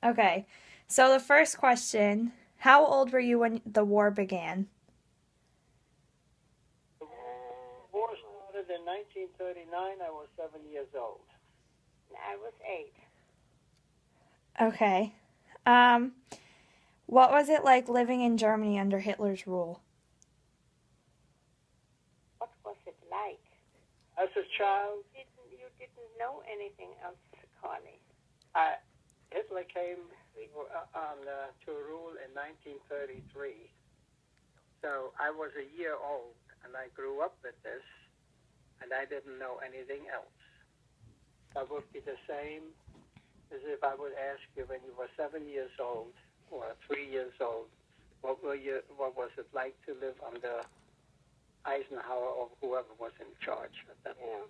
Okay. So the first question, how old were you when the war began? The war started in 1939. I was 7 years old. I was 8. Okay. Um, what was it like living in Germany under Hitler's rule? What was it like? As a child, You didn't know anything else, Connie. Hitler came to rule in 1933. So I was a year old, and I grew up with this, and I didn't know anything else. That would be the same as if I would ask you when you were 7 years old or 3 years old, what was it like to live under Eisenhower or whoever was in charge at that time?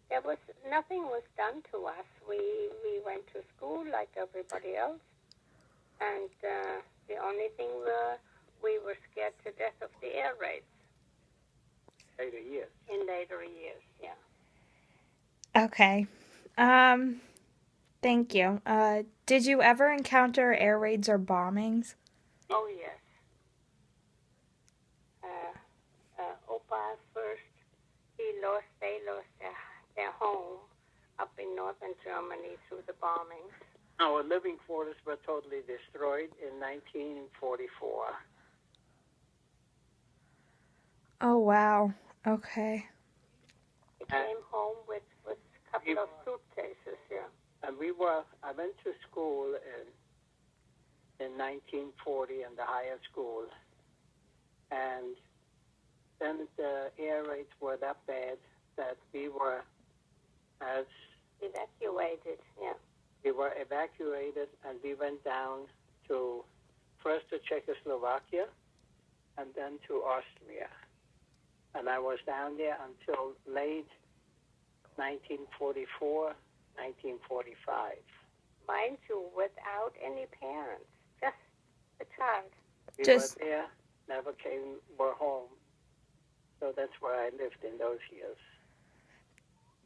There was nothing was done to us. We went to school like everybody else, and the only thing we were scared to death of the air raids. Later years. In later years, yeah. Okay. Thank you. Did you ever encounter air raids or bombings? Oh yes. Opa first, they lost their home up in northern Germany through the bombings. Our living quarters were totally destroyed in 1944. Oh, wow. Okay. He came home with a couple of suitcases, yeah. And I went to school in 1940 in the higher school. And then the air raids were that bad that we were evacuated, yeah. We were evacuated, and we went down first to Czechoslovakia and then to Austria. And I was down there until late 1944, 1945. Mind you, without any parents, just a child. We were there, were home. So that's where I lived in those years.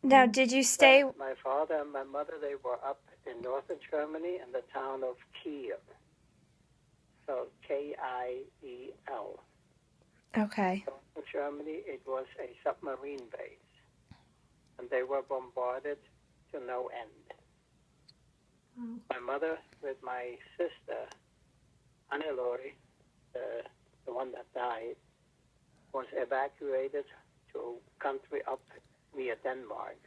Now, did you stay? My father and my mother, they were up in northern Germany in the town of Kiel. So Kiel. Okay. In Germany, it was a submarine base. And they were bombarded to no end. My mother with my sister, Hannelore, the one that died, was evacuated to a country up near Denmark.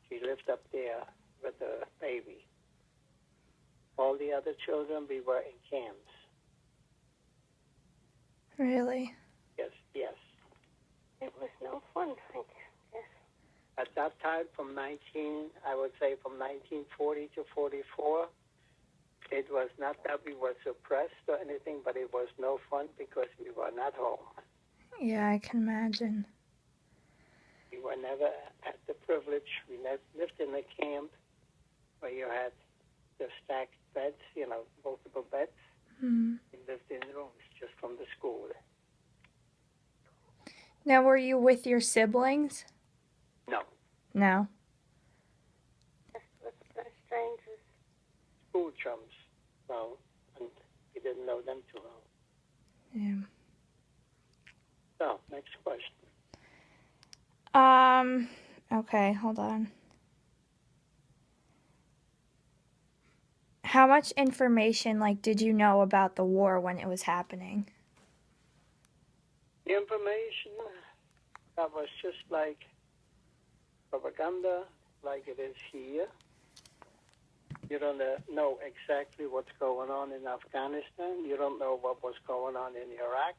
She lived up there with a baby. All the other children, we were in camps. Really? Yes. It was no fun, I guess. At that time, from 1940 to 44, it was not that we were suppressed or anything, but it was no fun because we were not home. Yeah, I can imagine. We were never had the privilege. We lived in a camp where you had the stacked beds, multiple beds. Mm. We lived in rooms just from the school. Now, were you with your siblings? No. No? Just with strangers. School chums. No, and we didn't know them too well. Yeah. So, next question. Okay, hold on. How much information, did you know about the war when it was happening? The information, that was just like propaganda, like it is here. You don't know exactly what's going on in Afghanistan. You don't know what was going on in Iraq,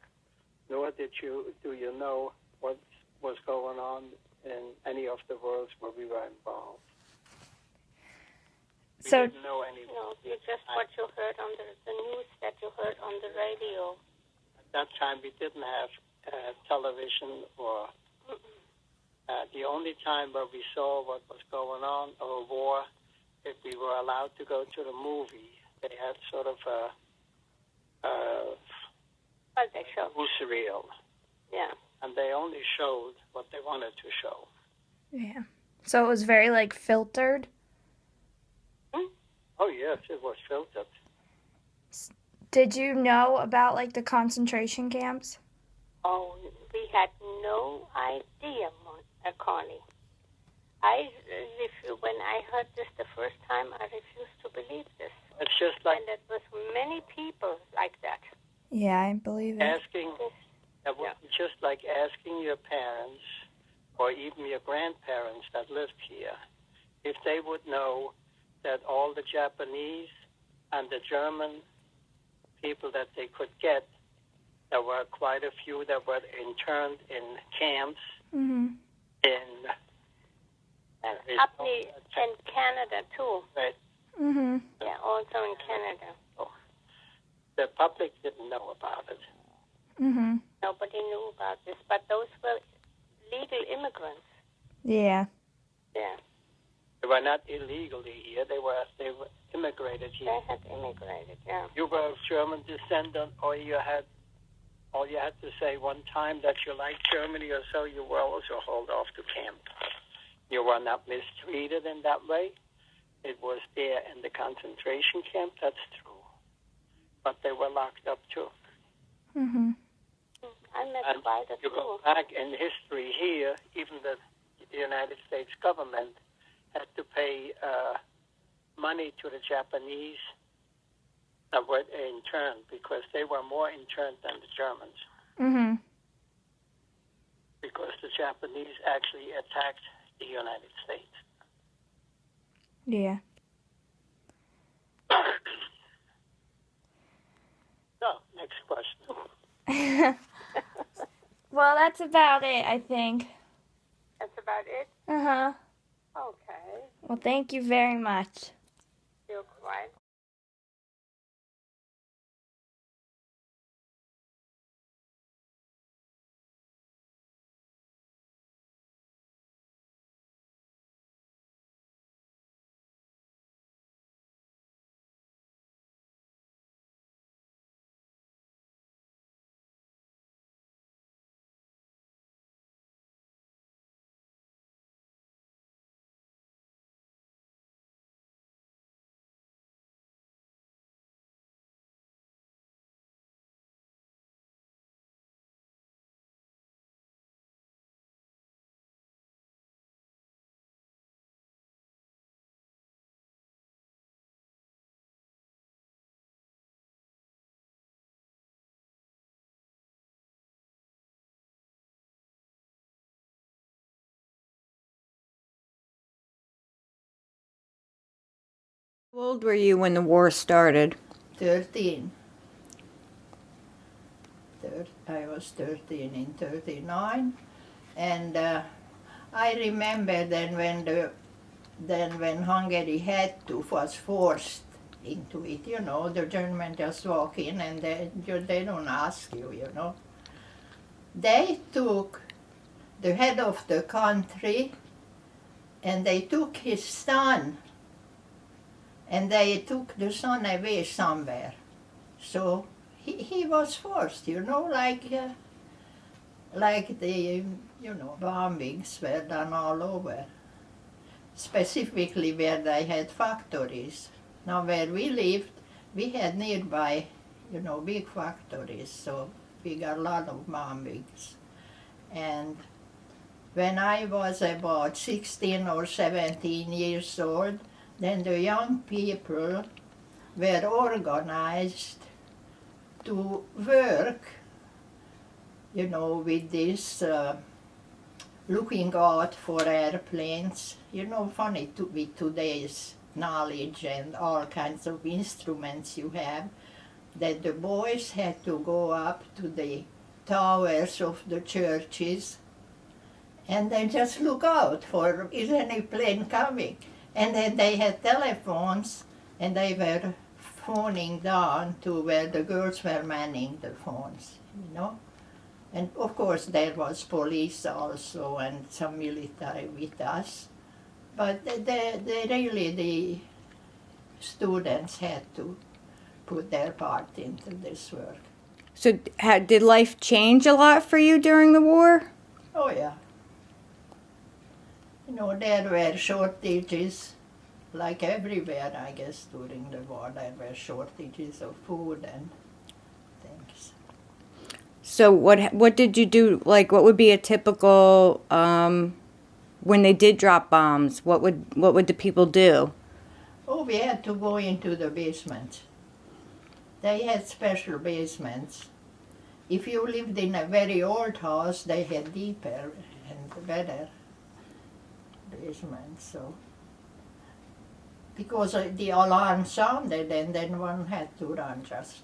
nor do you know what was going on in any of the worlds where we were involved. We didn't know anything. No, just what you heard on the news that you heard on the radio. At that time, we didn't have television or... the only time where we saw what was going on or a war, if we were allowed to go to the movie, they had sort of a newsreel. Yeah. And they only showed what they wanted to show. Yeah. So it was very, filtered? Oh, yes, it was filtered. Did you know about like the concentration camps? Oh, we had no idea, Connie. When I heard this the first time, I refused to believe this. It's just like And it was many people like that. Yeah, I believe it. asking, that would be just like asking your parents or even your grandparents that lived here if they would know that all the Japanese and the German people that they could get, there were quite a few that were interned in camps Mhm. in And up in Canada, too. Right. Mhm. Yeah, also in Canada. The public didn't know about it. Mhm. Nobody knew about this. But those were legal immigrants. Yeah. Yeah, They were not illegally here. They were immigrated here. they had immigrated, yeah. You were of German descendant, or you had to say one time that you liked Germany, or so you were also hauled off to camp. You were not mistreated in that way. It was there in the concentration camp, that's true. But they were locked up too. Mhm. I met And quite a you go few. back in history here, even the United States government had to pay money to the Japanese that were interned because they were more interned than the Germans. Mhm. Because the Japanese actually attacked the United States. Yeah. So, next question. Well, that's about it, I think. That's about it? Uh-huh. Okay. Well, thank you very much. You're quite How old were you when the war started? 13. I was 13 in 39, and I remember then when Hungary was forced into it. The Germans just walk in and they don't ask you. They took the head of the country and they took his son. And they took the son away somewhere. So he was forced, like the, bombings were done all over. Specifically where they had factories. Now where we lived, we had nearby, big factories, so we got a lot of bombings. And when I was about 16 or 17 years old, then the young people were organized to work, with this looking out for airplanes. Funny with today's knowledge and all kinds of instruments you have, that the boys had to go up to the towers of the churches and then just look out for, is any plane coming? And then they had telephones, and they were phoning down to where the girls were manning the phones, And of course there was police also and some military with us. But the students had to put their part into this work. So did life change a lot for you during the war? Oh yeah. There were shortages like everywhere, I guess, during the war, there were shortages of food and things. So what did you do? Like, what would be a typical when they did drop bombs? What would the people do? Oh, we had to go into the basement. They had special basements. If you lived in a very old house, they had deeper and better basements. So, because the alarm sounded, and then one had to run just.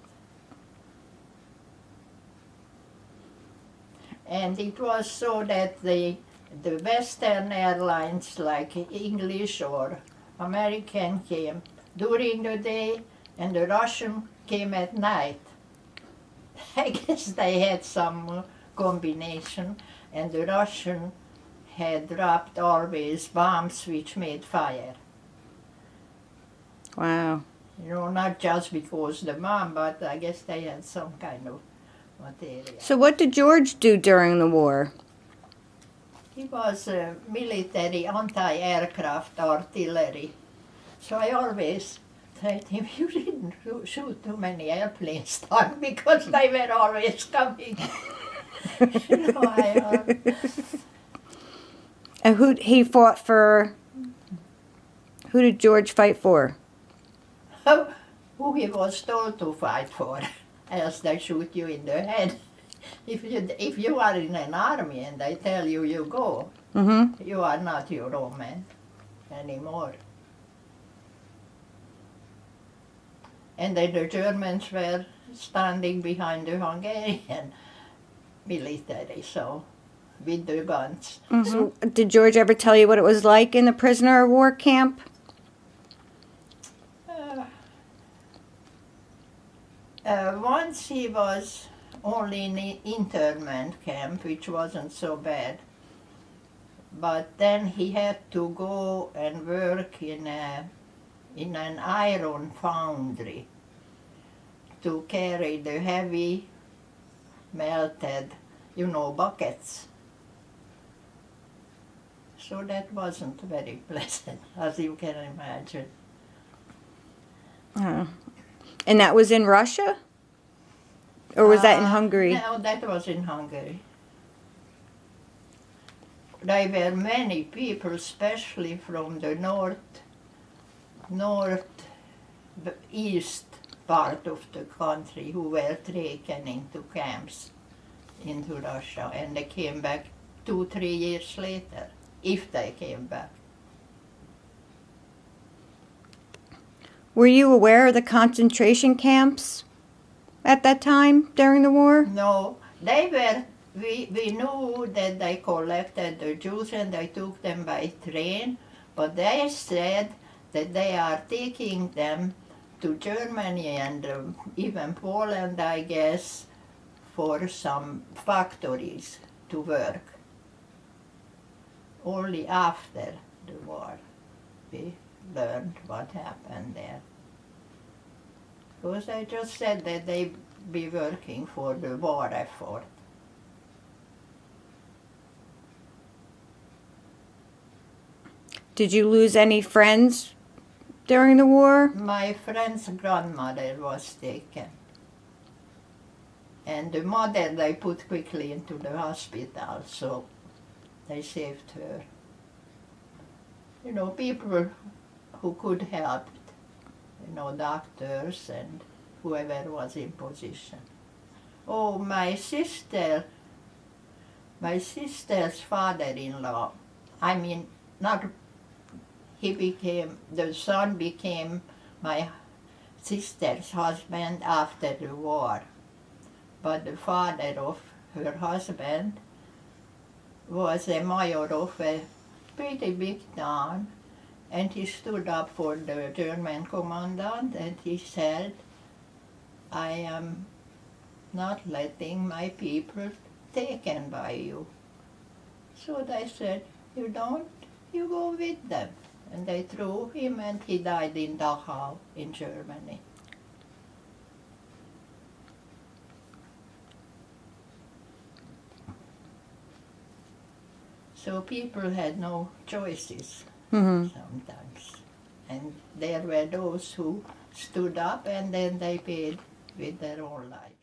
And it was so that the Western Airlines, like English or American, came during the day, and the Russian came at night. I guess they had some combination, and the Russian had dropped always bombs which made fire. Wow. You know, not just because the bomb, but I guess they had some kind of material. So what did George do during the war? He was military anti-aircraft artillery. So I always said to him, you didn't shoot too many airplanes down because they were always coming. You know, And who he fought for? Who did George fight for? who he was told to fight for, else they shoot you in the head. If you are in an army and they tell you you go, Mm-hmm. you are not your own man anymore. And then the Germans were standing behind the Hungarian military, so with the guns. So did George ever tell you what it was like in the prisoner of war camp? Once he was only in the internment camp, which wasn't so bad. But then he had to go and work in an iron foundry to carry the heavy melted, buckets. So that wasn't very pleasant, as you can imagine. And that was in Russia? Or was that in Hungary? No, that was in Hungary. There were many people, especially from the northeast part of the country, who were taken into camps into Russia, and they came back 2-3 years later, if they came back. Were you aware of the concentration camps at that time during the war? No, they were. We knew that they collected the Jews and they took them by train, but they said that they are taking them to Germany and even Poland, I guess, for some factories to work. Only after the war we learned what happened there. Because they just said that they'd be working for the war effort. Did you lose any friends during the war? My friend's grandmother was taken. And the mother they put quickly into the hospital, so they saved her. People who could help, doctors and whoever was in position. Oh, my sister's father-in-law, the son became my sister's husband after the war. But the father of her husband was a mayor of a pretty big town, and he stood up for the German commandant and he said, I am not letting my people taken by you. So they said, you don't, you go with them. And they threw him and he died in Dachau in Germany. So people had no choices sometimes. And there were those who stood up and then they paid with their own life.